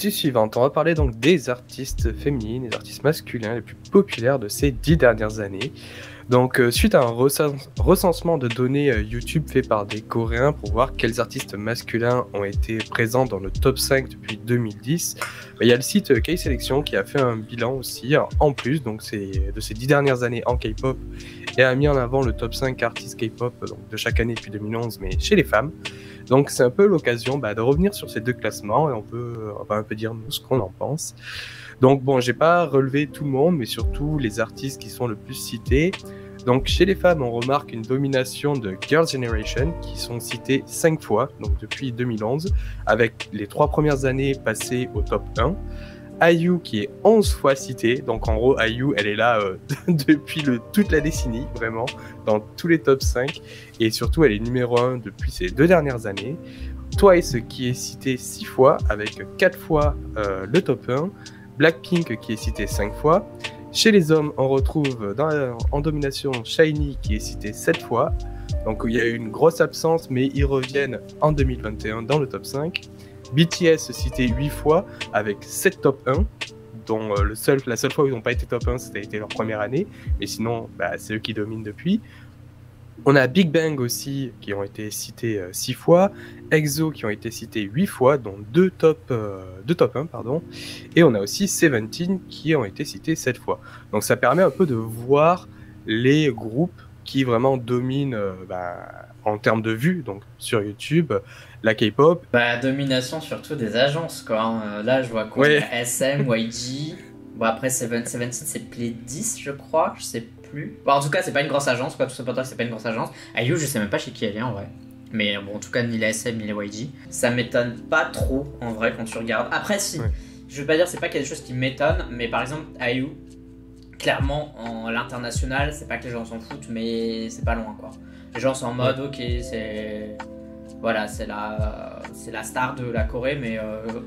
l'actu suivante. On va parler donc des artistes féminines, des artistes masculins les plus populaires de ces 10 dernières années. Donc, suite à un recensement de données YouTube fait par des Coréens pour voir quels artistes masculins ont été présents dans le top 5 depuis 2010, il y a le site K-Selection qui a fait un bilan aussi, en plus donc de ces 10 dernières années en K-pop, et a mis en avant le top 5 artistes K-pop de chaque année depuis 2011, mais chez les femmes. Donc c'est un peu l'occasion de revenir sur ces deux classements et on va un peu dire nous ce qu'on en pense. Donc bon, j'ai pas relevé tout le monde, mais surtout les artistes qui sont le plus cités. Donc chez les femmes, on remarque une domination de Girls' Generation qui sont cités 5 fois, donc depuis 2011, avec les 3 premières années passées au top 1. IU qui est 11 fois citée, donc en gros IU elle est là depuis toute la décennie, vraiment, dans tous les top 5, et surtout elle est numéro 1 depuis ces 2 dernières années. Twice qui est cité 6 fois, avec 4 fois le top 1, Blackpink qui est cité 5 fois. Chez les hommes, on retrouve en domination SHINee qui est cité 7 fois, donc il y a eu une grosse absence, mais ils reviennent en 2021 dans le top 5. BTS cité 8 fois avec 7 top 1, dont la seule fois où ils n'ont pas été top 1, c'était leur première année, mais sinon c'est eux qui dominent depuis. On a Big Bang aussi qui ont été cités 6 fois, EXO qui ont été cités 8 fois, dont 2 top 1, pardon. Et on a aussi Seventeen qui ont été cités 7 fois. Donc ça permet un peu de voir les groupes qui vraiment dominent en termes de vues, donc sur YouTube, la K-pop. Domination surtout des agences, quoi. Là, je vois quoi, Ouais. SM, YG. Bon, après, Seventeen, c'est Play 10, je crois. Je sais plus. Bon, en tout cas, c'est pas une grosse agence, quoi. Tout ça pour dire que c'est pas une grosse agence. IU, je sais même pas chez qui elle est, en vrai. Mais bon, en tout cas, ni la SM, ni les YG. Ça m'étonne pas trop, en vrai, quand tu regardes. Après, si. Ouais. Je veux pas dire, c'est pas qu'il y a des choses qui m'étonnent, mais par exemple, IU, clairement, en l'international, c'est pas que les gens s'en foutent, mais c'est pas loin, quoi. Les gens sont en mode, ok, c'est... Voilà, c'est la star de la Corée, mais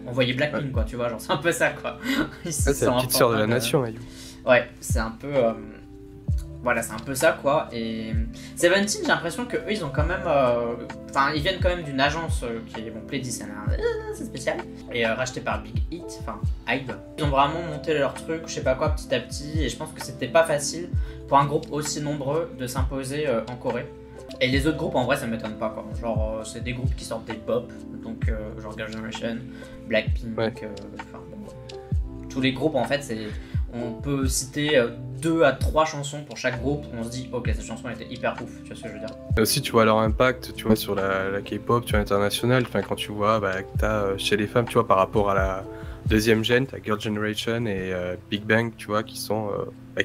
on voyait Blackpink, quoi, tu vois, genre c'est un peu ça, quoi. C'est la petite sœur de la nation, IU. Ouais, c'est un peu... Voilà, c'est un peu ça, quoi. Et Seventeen, j'ai l'impression qu'eux, ils ont quand même... Enfin, ils viennent quand même d'une agence qui est, bon, Play 10, c'est spécial. Et racheté par Big Hit, enfin, Hyde. Ils ont vraiment monté leur truc, je sais pas quoi, petit à petit. Et je pense que c'était pas facile pour un groupe aussi nombreux de s'imposer en Corée. Et les autres groupes, en vrai, ça m'étonne pas, quoi. Genre, c'est des groupes qui sortent des pop, donc genre Girls' Generation, Blackpink, ouais. Tous les groupes, en fait, on peut citer 2 à 3 chansons pour chaque groupe. On se dit, ok, cette chanson était hyper ouf, tu vois ce que je veux dire. Et aussi, tu vois leur impact, tu vois, sur la K-pop, tu vois, internationale. Enfin, quand tu vois que t'as chez les femmes, tu vois, par rapport à la deuxième gen, t'as Girls' Generation et Big Bang, tu vois, qui sont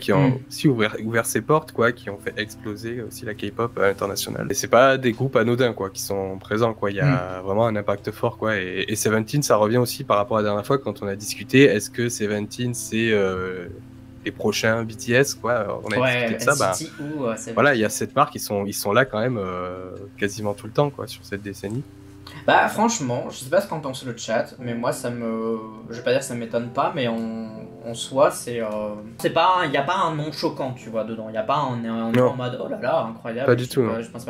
qui ont aussi ouvert ses portes, quoi, qui ont fait exploser aussi la K-pop internationale. Et c'est pas des groupes anodins, quoi, qui sont présents, quoi. Il y a vraiment un impact fort, quoi. Et Seventeen, ça revient aussi par rapport à la dernière fois quand on a discuté. Est-ce que Seventeen, c'est les prochains BTS, quoi? On a discuté de ça. Voilà, il y a cette part ils sont là quand même quasiment tout le temps, quoi, sur cette décennie. Franchement, je sais pas ce qu'en pense le chat, mais moi je vais pas dire que ça m'étonne pas, mais en soi c'est pas, il y a pas un nom choquant, tu vois, dedans, il y a pas un en mode oh là là incroyable. Pas du tout. Je pense pas